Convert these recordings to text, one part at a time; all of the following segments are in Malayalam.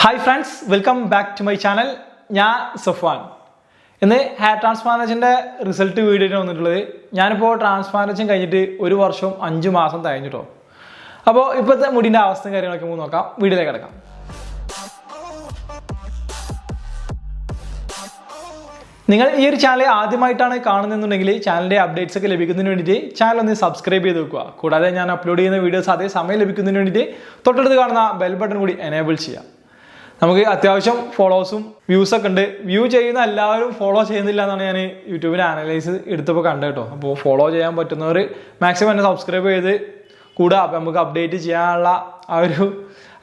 Hi friends, welcome back to my channel. ഞാൻ സഫ്വാൻ. ഇന്ന് ഹെയർ ട്രാൻസ്പ്ലാന്റേഷൻ്റെ റിസൾട്ട് വീഡിയോ വന്നിട്ടുള്ളത്. ഞാനിപ്പോൾ ട്രാൻസ്പ്ലാന്റേഷൻ കഴിഞ്ഞിട്ട് 1 വർഷവും 5 മാസം കഴിഞ്ഞിട്ടോ. അപ്പോൾ ഇപ്പോഴത്തെ മുടിൻ്റെ അവസ്ഥയും കാര്യങ്ങളൊക്കെ നമുക്ക് നോക്കാം. വീഡിയോയിലേക്ക് കിടക്കാം. നിങ്ങൾ ഈ ഒരു ചാനൽ ആദ്യമായിട്ടാണ് കാണുന്നതെന്നുണ്ടെങ്കിൽ ചാനലിൻ്റെ അപ്ഡേറ്റ്സ് ഒക്കെ ലഭിക്കുന്നതിന് വേണ്ടിയിട്ട് ചാനൽ ഒന്ന് സബ്സ്ക്രൈബ് ചെയ്ത് വെക്കുക. കൂടാതെ ഞാൻ അപ്ലോഡ് ചെയ്യുന്ന വീഡിയോസ് അതേ സമയം ലഭിക്കുന്നതിന് വേണ്ടിയിട്ട് തൊട്ടടുത്ത് കാണുന്ന ബെൽ ബട്ടൺ കൂടി എനേബിൾ ചെയ്യാം. നമുക്ക് അത്യാവശ്യം ഫോളോവേഴ്സും വ്യൂസൊക്കെ ഉണ്ട്. വ്യൂ ചെയ്യുന്ന എല്ലാവരും ഫോളോ ചെയ്യുന്നില്ല എന്നാണ് ഞാൻ യൂട്യൂബിൽ അനലൈസ് എടുത്തപ്പോൾ കണ്ടത് കേട്ടോ. അപ്പോൾ ഫോളോ ചെയ്യാൻ പറ്റുന്നവർ മാക്സിമം എന്നെ സബ്സ്ക്രൈബ് ചെയ്ത് കൂടുക. അപ്പോൾ നമുക്ക് അപ്ഡേറ്റ് ചെയ്യാനുള്ള ആ ഒരു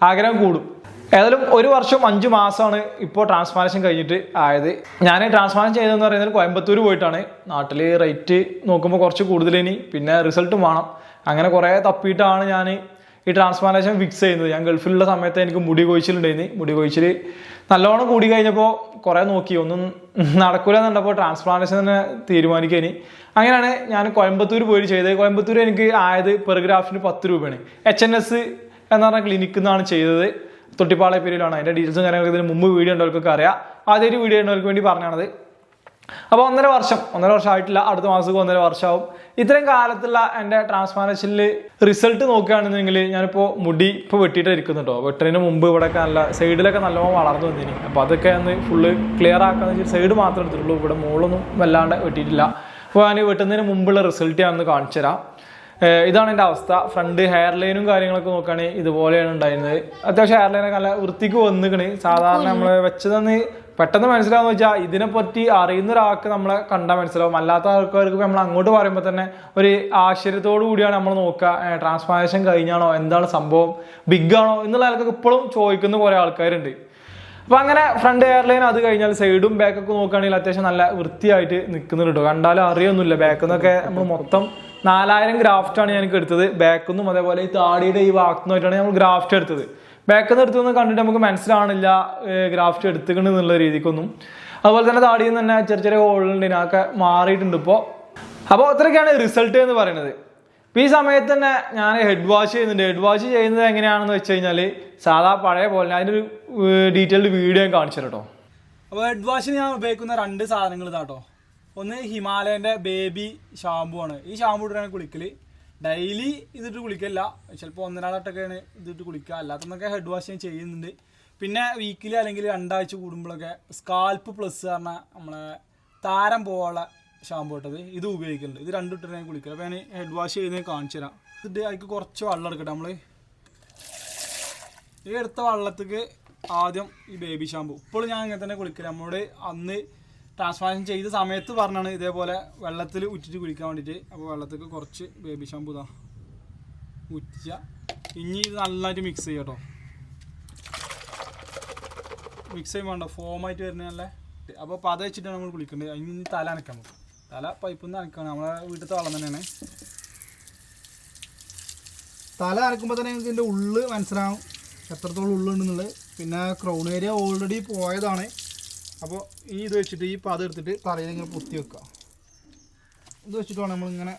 ആഗ്രഹം കൂടും. ഏതായാലും 1 വർഷം 5 മാസമാണ് ഇപ്പോൾ ട്രാൻസ്പ്ലാന്റേഷൻ കഴിഞ്ഞിട്ട് ആയത്. ഞാൻ ട്രാൻസ്പ്ലാന്റ് ചെയ്തതെന്ന് പറയുന്നത് കോയമ്പത്തൂർ പോയിട്ടാണ്. നാട്ടിൽ റേറ്റ് നോക്കുമ്പോൾ കുറച്ച് കൂടുതലിനി, പിന്നെ റിസൾട്ടും വേണം. അങ്ങനെ കുറേ തപ്പിയിട്ടാണ് ഞാൻ ഈ ട്രാൻസ്പ്ലാന്റേഷൻ ഫിക്സ് ചെയ്യുന്നത്. ഞാൻ ഗൾഫിലുള്ള സമയത്ത് എനിക്ക് മുടി കൊഴിച്ചിലുണ്ടായിരുന്നു. മുടി കൊഴിച്ചിൽ നല്ലോണം കൂടി കഴിഞ്ഞപ്പോൾ കുറേ നോക്കി, ഒന്നും നടക്കൂല എന്നുണ്ടപ്പോൾ ട്രാൻസ്പ്ലാന്റേഷൻ തന്നെ തീരുമാനിക്കാൻ. അങ്ങനെയാണ് ഞാൻ കോയമ്പത്തൂർ പോയി ചെയ്തത്. കോയമ്പത്തൂർ എനിക്ക് ആയത് പെർ ഗ്രാഫിന് 10 രൂപയാണ്. HNS എന്ന് പറഞ്ഞ ക്ലിനിക്കിൽ നിന്നാണ് ചെയ്തത്. തൊട്ടിപ്പാളയപ്പേരിലാണ്. അതിൻ്റെ ഡീറ്റെയിൽസും കാര്യങ്ങളൊക്കെ ഇതിന് മുമ്പ് വീഡിയോ ഉണ്ടവർക്കൊക്കെ അറിയാം. ആദ്യം വീഡിയോ ഉണ്ടവർക്ക് വേണ്ടി പറഞ്ഞാണത്. അപ്പോൾ 1.5 വർഷം ആയിട്ടില്ല. അടുത്ത മാസം 1.5 വർഷമാവും. ഇത്രയും കാലത്തുള്ള എൻ്റെ ട്രാൻസ്പ്ലാന്റേഷനിൽ റിസൾട്ട് നോക്കുകയാണെന്നുണ്ടെങ്കിൽ ഞാനിപ്പോൾ മുടി ഇപ്പോൾ വെട്ടിയിട്ട് ഇരിക്കുന്നുണ്ടോ. വെട്ടതിന് മുമ്പ് ഇവിടെയൊക്കെ നല്ല സൈഡിലൊക്കെ നല്ലോണം വളർന്നു വന്നിനി. അപ്പോൾ അതൊക്കെ ഒന്ന് ഫുള്ള് ക്ലിയർ ആക്കാന്ന് വെച്ചാൽ സൈഡ് മാത്രമേ എടുത്തിട്ടുള്ളൂ. ഇവിടെ മുകളിലൊന്നും വല്ലാണ്ട് വെട്ടിയിട്ടില്ല. അപ്പോൾ ഞാൻ വെട്ടുന്നതിന് മുമ്പുള്ള റിസൾട്ട് ഞാനൊന്ന് കാണിച്ചു തരാം. ഇതാണ് എൻ്റെ അവസ്ഥ. ഫ്രണ്ട് ഹെയർ ലൈനും കാര്യങ്ങളൊക്കെ നോക്കുകയാണെങ്കിൽ ഇതുപോലെയാണ് ഉണ്ടായിരുന്നത്. അത്യാവശ്യം ഹെയർ ലൈനൊക്കെ നല്ല വൃത്തിക്ക് വന്നിക്കണ്. സാധാരണ നമ്മൾ വെച്ചതെന്ന് പെട്ടെന്ന് മനസ്സിലാവുന്ന വെച്ചാൽ ഇതിനെപ്പറ്റി അറിയുന്ന ഒരാൾക്ക് നമ്മളെ കണ്ടാൽ മനസ്സിലാവും. അല്ലാത്ത ആൾക്കാർക്ക് നമ്മൾ അങ്ങോട്ട് പറയുമ്പോൾ തന്നെ ഒരു ആശ്ചര്യത്തോടു കൂടിയാണ് നമ്മൾ നോക്കുക. ട്രാൻസ്പ്ലാന്റേഷൻ കഴിഞ്ഞാണോ, എന്താണ് സംഭവം, ബിഗ് ആണോ എന്നുള്ള ആൾക്കൊക്കെ ഇപ്പോഴും ചോദിക്കുന്ന കുറേ ആൾക്കാരുണ്ട്. അപ്പോൾ അങ്ങനെ ഫ്രണ്ട് ഹെയർ ലൈൻ അത് കഴിഞ്ഞാൽ സൈഡും ബാക്കൊക്കെ നോക്കുകയാണെങ്കിൽ അത്യാവശ്യം നല്ല വൃത്തിയായിട്ട് നിൽക്കുന്നുണ്ട് കേട്ടോ. കണ്ടാലും അറിയൊന്നുമില്ല. ബാക്കിൽ നിന്നൊക്കെ നമ്മൾ മൊത്തം 4000 ഗ്രാഫ്റ്റാണ് ഞങ്ങൾക്ക് എടുത്തത്. ബാക്കിൽ നിന്നും അതേപോലെ ഈ താടിയുടെ ഈ ഭാഗത്തുനിന്നായിട്ടാണ് നമ്മൾ ഗ്രാഫ്റ്റ് എടുത്തത്. ബാക്കിൽ നിന്ന് എടുത്തൊന്നും കണ്ടിട്ട് നമുക്ക് മനസ്സിലാവണില്ല ഗ്രാഫ്റ്റ് എടുത്തുകൊണ്ട് എന്നുള്ള രീതിക്കൊന്നും. അതുപോലെ തന്നെ താടിയിൽ നിന്ന് തന്നെ ചെറിയ ഹോളുണ്ട്, ഇതിനൊക്കെ മാറിയിട്ടുണ്ട് ഇപ്പോൾ. അപ്പോൾ അത്രയൊക്കെയാണ് റിസൾട്ട് എന്ന് പറയുന്നത്. ഇപ്പോൾ ഈ സമയത്ത് തന്നെ ഞാൻ ഹെഡ് വാഷ് ചെയ്യുന്നുണ്ട്. ഹെഡ് വാഷ് ചെയ്യുന്നത് എങ്ങനെയാണെന്ന് വെച്ച് കഴിഞ്ഞാൽ സാധാ പഴയ പോലെ അതിനൊരു ഡീറ്റെയിൽഡ് വീഡിയോ ഞാൻ കാണിച്ചു കേട്ടോ. അപ്പോൾ ഹെഡ് വാഷിന് ഞാൻ ഉപയോഗിക്കുന്ന 2 സാധനങ്ങൾ ഇതാട്ടോ. ഒന്ന് ഹിമാലയൻ്റെ ബേബി ഷാമ്പു ആണ്. ഈ ഷാമ്പു ഇട്ടാണ് കുളിക്കൽ. ഡെയിലി ഇതിട്ട് കുളിക്കല്ല, ചിലപ്പോൾ 1-2 വട്ടമൊക്കെയാണ് ഇതിട്ട് കുളിക്കുക. അല്ലാത്തന്നൊക്കെ ഹെഡ് വാഷ് ഞാൻ ചെയ്യുന്നുണ്ട്. പിന്നെ വീക്കിലി അല്ലെങ്കിൽ 2 ആഴ്ച കൂടുമ്പോഴൊക്കെ സ്കാൽപ്പ് പ്ലസ് പറഞ്ഞാൽ നമ്മളെ താരം പോകാനുള്ള ഷാമ്പു ഇട്ടത് ഇത് ഉപയോഗിക്കുന്നുണ്ട്. ഇത് 2 ഇട്ടിട്ട് ഞാൻ കുളിക്കുക. അപ്പോൾ ഞാൻ ഹെഡ് വാഷ് ചെയ്യുന്നത് കാണിച്ചു തരാം. ഇത് അതിക്ക് കുറച്ച് വെള്ളം എടുക്കട്ടെ. നമ്മൾ ഈ എടുത്ത വെള്ളത്തേക്ക് ആദ്യം ഈ ബേബി ഷാമ്പു. ഇപ്പോൾ ഞാൻ ഇങ്ങനെ തന്നെ കുളിക്കില്ല. നമ്മളോട് അന്ന് ട്രാൻസ്പ്ലാന്റേഷൻ ചെയ്ത സമയത്ത് പറഞ്ഞാണ് ഇതേപോലെ വെള്ളത്തിൽ ഉറ്റിട്ട് കുളിക്കാൻ വേണ്ടിയിട്ട്. അപ്പോൾ വെള്ളത്തേക്ക് കുറച്ച് ബേബി ഷാമ്പു ഇതാ ഉറ്റിച്ച. ഇനി ഇത് നല്ലതായിട്ട് മിക്സ് ചെയ്യാം കേട്ടോ. മിക്സ് ചെയ്യുമ്പോൾ വേണ്ട ഫോമായിട്ട് വരുന്നതല്ലേ. അപ്പോൾ പത വെച്ചിട്ടാണ് നമ്മൾ കുളിക്കേണ്ടത്. ഇനി തല അനക്കാൻ പോകും. തല പൈപ്പിൽ നിന്ന് അനക്കാണ്. നമ്മളെ വീട്ടിലത്തെ വെള്ളം തന്നെയാണ്. തല അനക്കുമ്പോൾ തന്നെ നിങ്ങൾക്ക് ഇതിൻ്റെ ഉള്ളിൽ മനസ്സിലാവും എത്രത്തോളം ഉള്ളുണ്ടെന്നുള്ളത്. പിന്നെ ക്രൗൺ ഏരിയ ഓൾറെഡി പോയതാണ്. അപ്പോൾ ഈ ഇത് വെച്ചിട്ട് ഈ പത എടുത്തിട്ട് തലയിൽ ഇങ്ങനെ പൊത്തി വെക്കുക. ഇത് വെച്ചിട്ട് വേണം നമ്മളിങ്ങനെ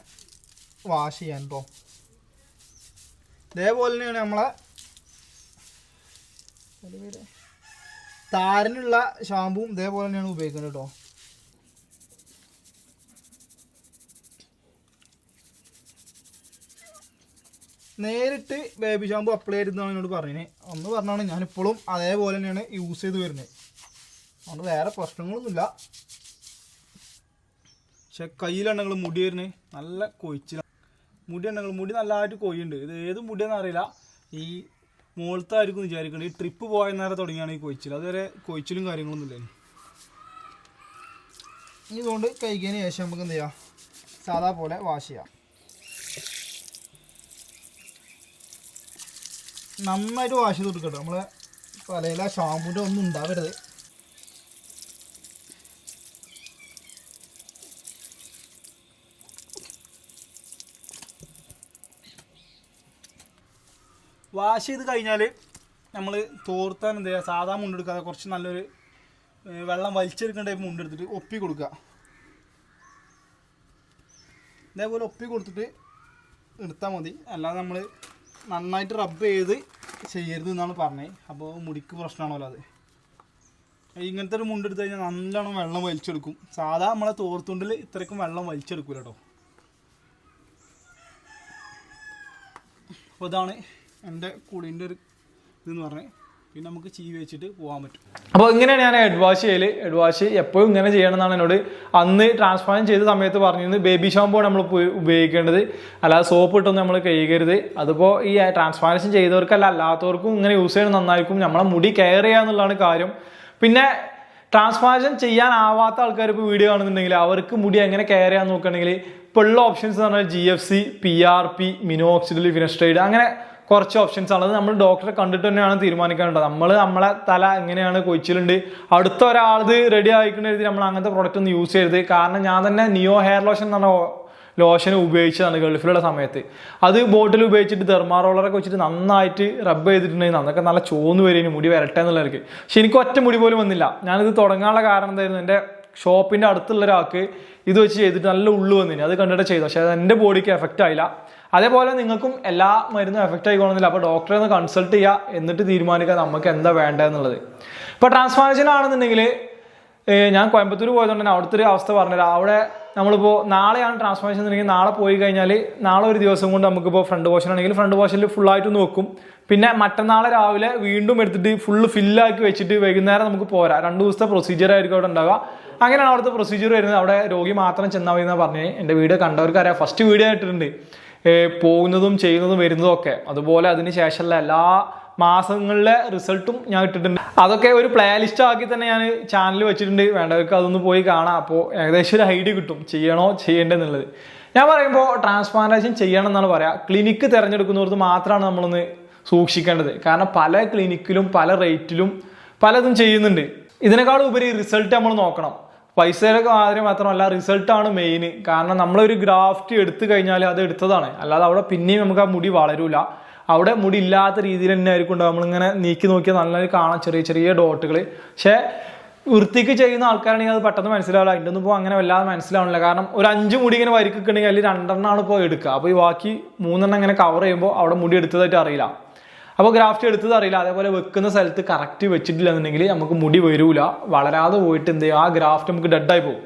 വാഷ് ചെയ്യാൻ കേട്ടോ. ഇതേപോലെ തന്നെയാണ് നമ്മളെ താരനുള്ള ഷാമ്പുവും ഇതേപോലെ തന്നെയാണ് ഉപയോഗിക്കുന്നത് കേട്ടോ. നേരിട്ട് ബേബി ഷാമ്പു അപ്ലൈ ചെയ്തെന്നാണ് എന്നോട് പറഞ്ഞത്. അന്ന് പറഞ്ഞാണ് ഞാനിപ്പോഴും അതേപോലെ തന്നെയാണ് യൂസ് ചെയ്ത് വരുന്നത്. അതുകൊണ്ട് വേറെ പ്രശ്നങ്ങളൊന്നുമില്ല. പക്ഷെ കയ്യിലുണ്ടെങ്കിൽ മുടി വരുന്നത് നല്ല കൊഴിച്ചിലാണ്. മുടി നല്ലതായിട്ട് കൊയ്യുണ്ട്. ഇത് ഏത് മുടിയാണെന്ന് അറിയില്ല. ഈ മുകളത്തായിരിക്കും വിചാരിക്കുന്നത്. ഈ ട്രിപ്പ് പോയ നേരം തുടങ്ങിയാണ് ഈ കൊഴിച്ചിൽ. അതുവരെ കൊഴിച്ചിലും കാര്യങ്ങളൊന്നുമില്ല. ഇതുകൊണ്ട് കഴിക്കുന്നതിന് ശേഷം നമുക്ക് എന്ത് ചെയ്യാം, സാധാ പോലെ വാഷ് ചെയ്യാം. നന്നായിട്ട് വാഷ് ചെയ്ത് കൊടുക്കട്ടോ. നമ്മളെ തലയില ഷാമ്പൂൻ്റെ ഒന്നും ഉണ്ടാവരുത്. വാഷ് ചെയ്ത് കഴിഞ്ഞാൽ നമ്മൾ തോർത്താൻ എന്ത് ചെയ്യുക, സാധാ മുണ്ടെടുക്കാതെ കുറച്ച് നല്ലൊരു വെള്ളം വലിച്ചെടുക്കേണ്ട ടൈപ്പ് മുണ്ടെടുത്തിട്ട് ഒപ്പി കൊടുക്കുക. ഇതേപോലെ ഒപ്പി കൊടുത്തിട്ട് എടുത്താൽ മതി. അല്ലാതെ നമ്മൾ നന്നായിട്ട് റബ്ബ് ചെയ്ത് ചെയ്യരുത് എന്നാണ് പറഞ്ഞത്. അപ്പോൾ മുടിക്ക് പ്രശ്നമാണല്ലോ അത്. ഇങ്ങനത്തെ ഒരു മുണ്ട് എടുത്തു കഴിഞ്ഞാൽ നല്ലോണം വെള്ളം വലിച്ചെടുക്കും. സാധാ നമ്മളെ തോർത്തുണ്ടിൽ ഇത്രയ്ക്കും വെള്ളം വലിച്ചെടുക്കൂല കേട്ടോ. അപ്പോൾ ഇതാണ് എൻ്റെ കുടീൻ്റെ ഒരു ഇതെന്ന് പറഞ്ഞത്. പിന്നെ നമുക്ക് ചീവി വെച്ചിട്ട് പോകാൻ പറ്റും. അപ്പോൾ ഇങ്ങനെയാണ് ഞാൻ ഹെഡ് വാഷ് ചെയ്യൽ. ഹെഡ് വാഷ് എപ്പോഴും ഇങ്ങനെ ചെയ്യണം എന്നാണ് എന്നോട് അന്ന് ട്രാൻസ്പ്ലാന്റ് ചെയ്ത സമയത്ത് പറഞ്ഞിരുന്നത്. ബേബി ഷാമ്പൂ നമ്മൾ ഉപയോഗിക്കേണ്ടത്, അല്ലാതെ സോപ്പ് ഇട്ടൊന്നും നമ്മൾ കഴുകരുത്. അതിപ്പോൾ ഈ ട്രാൻസ്പ്ലാന്റേഷൻ ചെയ്തവർക്കല്ല അല്ലാത്തവർക്കും ഇങ്ങനെ യൂസ് ചെയ്യണം, നന്നായിരിക്കും. നമ്മളെ മുടി കെയർ ചെയ്യുക എന്നുള്ളതാണ് കാര്യം. പിന്നെ ട്രാൻസ്പ്ലാന്റേഷൻ ചെയ്യാനാവാത്ത ആൾക്കാർ ഇപ്പോൾ വീഡിയോ കാണുന്നുണ്ടെങ്കിൽ അവർക്ക് മുടി എങ്ങനെ കെയർ ചെയ്യാൻ നോക്കുകയാണെങ്കിൽ ഇപ്പോൾ ഉള്ള ഓപ്ഷൻസ് എന്ന് പറഞ്ഞാൽ GFC, PRP, മിനോക്സിഡിൽ, ഫിനസ്റ്റൈഡ്, അങ്ങനെ കുറച്ച് ഓപ്ഷൻസ് ആണ്. അത് നമ്മൾ ഡോക്ടറെ കണ്ടിട്ട് തന്നെയാണ് തീരുമാനിക്കേണ്ടത്. നമ്മളെ തല എങ്ങനെയാണ് കൊഴിച്ചിലുണ്ട്, അടുത്ത ഒരാളത് റെഡി ആയിക്കുന്ന രീതിയിൽ നമ്മൾ അങ്ങനത്തെ പ്രൊഡക്റ്റ് ഒന്നും യൂസ് ചെയ്യരുത്. കാരണം ഞാൻ തന്നെ നിയോ ഹെയർ ലോഷൻ എന്ന് പറഞ്ഞ ലോഷൻ ഉപയോഗിച്ചതാണ് ഗൾഫിലുള്ള സമയത്ത്. അത് ബോട്ടിൽ ഉപയോഗിച്ചിട്ട് തെർമാറോളറൊക്കെ വെച്ചിട്ട് നന്നായിട്ട് റബ്ബ് ചെയ്തിട്ടുണ്ടെങ്കിൽ അതൊക്കെ നല്ല ചോന്ന് വരും, മുടി വരട്ടെ എന്നുള്ളവർക്ക്. പക്ഷെ എനിക്ക് ഒറ്റ മുടി പോലും വന്നില്ല. ഞാനിത് തുടങ്ങാനുള്ള കാരണം എന്തായിരുന്നു, എൻ്റെ ഷോപ്പിൻ്റെ അടുത്തുള്ള ഒരാൾക്ക് ഇത് വെച്ച് ചെയ്തിട്ട് നല്ല ഉള്ളു വന്നിന്. അത് കണ്ടിട്ട് ചെയ്തു, പക്ഷെ അത് എൻ്റെ ബോഡിക്ക് എഫക്റ്റ് ആയില്ല. അതേപോലെ നിങ്ങൾക്കും എല്ലാ മരുന്നും എഫക്റ്റ് ആയിക്കോണമെന്നില്ല. അപ്പോൾ ഡോക്ടറെ ഒന്ന് കൺസൾട്ട് ചെയ്യുക, എന്നിട്ട് തീരുമാനിക്കുക നമുക്ക് എന്താ വേണ്ടതെന്നുള്ളത്. ഇപ്പോൾ ട്രാൻസ്പ്ലാന്റേഷൻ ആണെന്നുണ്ടെങ്കിൽ ഞാൻ കോയമ്പത്തൂർ പോയതുകൊണ്ട് തന്നെ അവിടുത്തെ ഒരു അവസ്ഥ പറഞ്ഞുതരാം. അവിടെ നമ്മളിപ്പോൾ നാളെയാണ് ട്രാൻസ്പ്ലാന്റേഷൻ എന്നുണ്ടെങ്കിൽ നാളെ പോയി കഴിഞ്ഞാൽ നാളെ ഒരു ദിവസം കൊണ്ട് നമുക്കിപ്പോൾ ഫ്രണ്ട് പോർഷൻ ആണെങ്കിൽ ഫ്രണ്ട് പോർഷനിൽ ഫുള്ളായിട്ടൊന്ന് വെക്കും. പിന്നെ മറ്റന്നാളെ രാവിലെ വീണ്ടും എടുത്തിട്ട് ഫുള്ള് ഫില്ലാക്കി വെച്ചിട്ട് വൈകുന്നേരം നമുക്ക് പോരാ. 2 ദിവസത്തെ പ്രൊസീജിയർ ആയിരിക്കും അവിടെ ഉണ്ടാവുക. അങ്ങനെയാണ് അവിടുത്തെ പ്രൊസീജിയർ വരുന്നത്. അവിടെ രോഗി മാത്രം ചെന്നാൽ മതി എന്നാണ് പറഞ്ഞത്. എൻ്റെ വീഡിയോ കണ്ടവർക്ക് അറിയാം, ഫസ്റ്റ് വീഡിയോ ആയിട്ടുണ്ട് പോകുന്നതും ചെയ്യുന്നതും വരുന്നതും ഒക്കെ. അതുപോലെ അതിന് ശേഷമുള്ള എല്ലാ മാസങ്ങളിലെ റിസൾട്ടും ഞാൻ ഇട്ടിട്ടുണ്ട്. അതൊക്കെ ഒരു പ്ലേ ലിസ്റ്റ് ആക്കി തന്നെ ഞാൻ ചാനൽ വെച്ചിട്ടുണ്ട്. വേണ്ടവർക്ക് അതൊന്ന് പോയി കാണാം. അപ്പോൾ ഏകദേശം ഒരു ഐഡിയ കിട്ടും ചെയ്യണോ ചെയ്യേണ്ടതെന്നുള്ളത്. ഞാൻ പറയുമ്പോൾ ട്രാൻസ്പ്ലാന്റേഷൻ ചെയ്യണം എന്നാണ് പറയാം. ക്ലിനിക്ക് തിരഞ്ഞെടുക്കുന്നവർക്ക് മാത്രമാണ് നമ്മളൊന്ന് സൂക്ഷിക്കേണ്ടത്. കാരണം പല ക്ലിനിക്കിലും പല റേറ്റിലും പലതും ചെയ്യുന്നുണ്ട്. ഇതിനേക്കാളും ഉപരി റിസൾട്ട് നമ്മൾ നോക്കണം. പൈസയുടെ കാര്യം മാത്രമല്ല, റിസൾട്ടാണ് മെയിൻ. കാരണം നമ്മളൊരു ഗ്രാഫ്റ്റ് എടുത്തു കഴിഞ്ഞാൽ അത് എടുത്തതാണ്, അല്ലാതെ അവിടെ പിന്നെയും നമുക്ക് ആ മുടി വളരൂല. അവിടെ മുടി ഇല്ലാത്ത രീതിയിൽ തന്നെ ആയിരിക്കും ഉണ്ടാവും. നമ്മളിങ്ങനെ നീക്കി നോക്കിയാൽ നല്ലൊരു കാണാം ചെറിയ ചെറിയ ഡോട്ടുകൾ. പക്ഷേ വൃത്തിക്ക് ചെയ്യുന്ന ആൾക്കാരാണെങ്കിൽ അത് പെട്ടെന്ന് മനസ്സിലാവില്ല. അതിൻ്റെ ഒന്നും ഇപ്പോൾ അങ്ങനെ വല്ലാതെ മനസ്സിലാവണില്ല. കാരണം ഒരു 5 മുടി ഇങ്ങനെ വരിക്കുന്നുണ്ടെങ്കിൽ അതിൽ 2 എണ്ണമാണ് ഇപ്പോൾ എടുക്കുക. അപ്പോൾ ഈ ബാക്കി 3 എണ്ണം ഇങ്ങനെ കവർ ചെയ്യുമ്പോൾ അവിടെ മുടി എടുത്തതായിട്ട് അറിയില്ല. അപ്പോൾ ഗ്രാഫ്റ്റ് എടുത്തത് അറിയില്ല. അതേപോലെ വെക്കുന്ന സ്ഥലത്ത് കറക്റ്റ് വെച്ചിട്ടില്ല എന്നുണ്ടെങ്കിൽ നമുക്ക് മുടി വരൂല, വളരാതെ പോയിട്ട് എന്ത് ചെയ്യും, ആ ഗ്രാഫ്റ്റ് നമുക്ക് ഡെഡായി പോകും.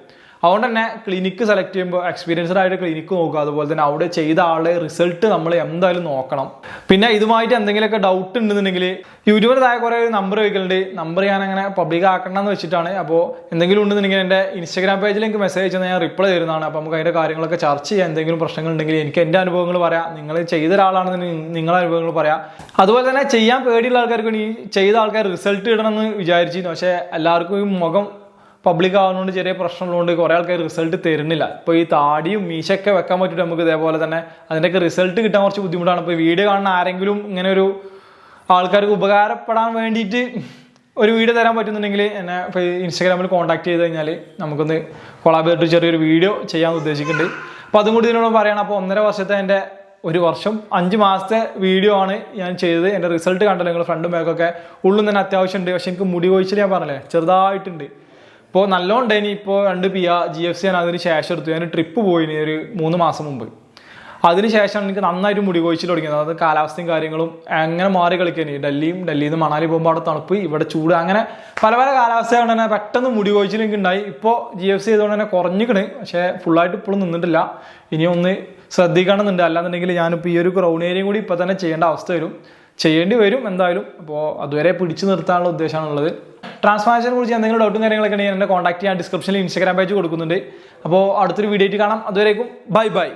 അതുകൊണ്ട് തന്നെ ക്ലിനിക്ക് സെലക്ട് ചെയ്യുമ്പോൾ എക്സ്പീരിയൻസ്ഡ് ആയിട്ട് ക്ലിനിക്ക് നോക്കുക. അതുപോലെ തന്നെ അവിടെ ചെയ്ത ആളുടെ റിസൾട്ട് നമ്മൾ എന്തായാലും നോക്കണം. പിന്നെ ഇതുമായിട്ട് എന്തെങ്കിലുമൊക്കെ ഡൗട്ട് ഉണ്ടെന്നുണ്ടെങ്കിൽ യൂട്യൂബിൽ താഴെ കുറേ നമ്പർ വയ്ക്കലുണ്ട്. നമ്പർ ഞാൻ അങ്ങനെ പബ്ലിക് ആക്കണമെന്ന് വെച്ചിട്ടാണ്. അപ്പോൾ എന്തെങ്കിലും ഉണ്ടെന്നുണ്ടെങ്കിൽ എൻ്റെ ഇൻസ്റ്റാഗ്രാം പേജിൽ എനിക്ക് മെസ്സേജ് അയച്ചാൽ ഞാൻ റിപ്ലൈ തരുന്നതാണ്. അപ്പോൾ നമുക്ക് അതിൻ്റെ കാര്യങ്ങളൊക്കെ ചർച്ച ചെയ്യാം. എന്തെങ്കിലും പ്രശ്നങ്ങളുണ്ടെങ്കിൽ എനിക്ക് എൻ്റെ അനുഭവങ്ങൾ പറയാം, നിങ്ങൾ ചെയ്ത ഒരാളാണെന്നുണ്ടെങ്കിൽ നിങ്ങളുടെ അനുഭവങ്ങൾ പറയാം. അതുപോലെ തന്നെ ചെയ്യാൻ പേടിയുള്ള ആൾക്കാർക്ക് ഈ ചെയ്ത ആൾക്കാർ റിസൾട്ട് ഇടണമെന്ന് വിചാരിച്ചിരുന്നു. പക്ഷേ എല്ലാവർക്കും ഈ മുഖം പബ്ലിക് ആവുന്നതുകൊണ്ട് ചെറിയ പ്രശ്നമുള്ളതുകൊണ്ട് കുറേ ആൾക്കാർ റിസൾട്ട് തരുന്നില്ല. ഇപ്പോൾ ഈ താടിയും മീശയൊക്കെ വെക്കാൻ പറ്റിയിട്ട് നമുക്ക് ഇതേപോലെ തന്നെ അതിൻ്റെയൊക്കെ റിസൾട്ട് കിട്ടാൻ കുറച്ച് ബുദ്ധിമുട്ടാണ്. ഇപ്പോൾ വീഡിയോ കാണുന്ന ആരെങ്കിലും ഇങ്ങനെ ഒരു ആൾക്കാർക്ക് ഉപകാരപ്പെടാൻ വേണ്ടിയിട്ട് ഒരു വീഡിയോ തരാൻ പറ്റുന്നുണ്ടെങ്കിൽ എന്നെ ഇൻസ്റ്റാഗ്രാമിൽ കോൺടാക്ട് ചെയ്ത് കഴിഞ്ഞാൽ നമുക്കൊന്ന് കൊളാബ് ചെയ്തിട്ട് ചെറിയൊരു വീഡിയോ ചെയ്യാൻ ഉദ്ദേശിക്കുന്നുണ്ട്. അപ്പോൾ അതും കൂടി ഇതിനോട് പറയണം. അപ്പോൾ 1.5 വർഷത്തെ എൻ്റെ 1 വർഷം 5 മാസത്തെ വീഡിയോ ആണ് ഞാൻ ചെയ്തത്. എൻ്റെ റിസൾട്ട് കണ്ടല്ലോ നിങ്ങൾ, ഫ്രണ്ടും ബാക്കൊക്കെ ഉള്ളും തന്നെ അത്യാവശ്യമുണ്ട്. പക്ഷെ എനിക്ക് മുടി കൊഴിച്ചിൽ ഞാൻ പറഞ്ഞില്ലേ ചെറുതായിട്ടുണ്ട്. ഇപ്പോൾ നല്ലോണം ഇനി ഇപ്പോൾ 2 GFC ഞാൻ അതിന് ശേഷം എടുത്തു. ഞാൻ ട്രിപ്പ് പോയിന് ഒരു 3 മാസം മുമ്പ്. അതിനുശേഷമാണ് എനിക്ക് നന്നായിട്ട് മുടി കൊഴിച്ചിൽ തുടങ്ങിയത്. അത് കാലാവസ്ഥയും കാര്യങ്ങളും അങ്ങനെ മാറി കളിക്കാൻ. ഡൽഹിയിൽ നിന്ന് മണാലി പോകുമ്പോൾ അവിടെ തണുപ്പ്, ഇവിടെ ചൂട്, അങ്ങനെ പല പല കാലാവസ്ഥ തന്നെ പെട്ടെന്ന് മുടി കൊഴിച്ചിൽ എനിക്ക് ഉണ്ടായി. ഇപ്പോൾ GFC ചെയ്തുകൊണ്ട് തന്നെ കുറഞ്ഞിക്കണ്. പക്ഷേ ഫുള്ളായിട്ട് ഇപ്പോഴും നിന്നിട്ടില്ല. ഇനി ഒന്ന് ശ്രദ്ധിക്കണമെന്നുണ്ട്. അല്ലാന്നുണ്ടെങ്കിൽ ഞാനിപ്പോൾ ഈ ഒരു ക്രൗൺ ഏരിയയും കൂടി ഇപ്പോൾ തന്നെ ചെയ്യേണ്ട അവസ്ഥ ചെയ്യേണ്ടി വരും എന്തായാലും. അപ്പോൾ അതുവരെ പിടിച്ചു നിർത്താനുള്ള ഉദ്ദേശമാണുള്ളത്. ട്രാൻസ്പ്ലാന്റേഷനെ കുറിച്ച് എന്തെങ്കിലും ഡൗട്ടും കാര്യങ്ങളൊക്കെ ഉണ്ടെങ്കിൽ എന്നെ കോൺടാക്ട് ചെയ്യാൻ ഡിസ്ക്രിപ്ഷനിൽ ഇൻസ്റ്റാഗ്രാം പേജ് കൊടുക്കുന്നുണ്ട്. അപ്പോൾ അടുത്തൊരു വീഡിയോ ആയിട്ട് കാണാം. അതുവരേക്കും ബൈ.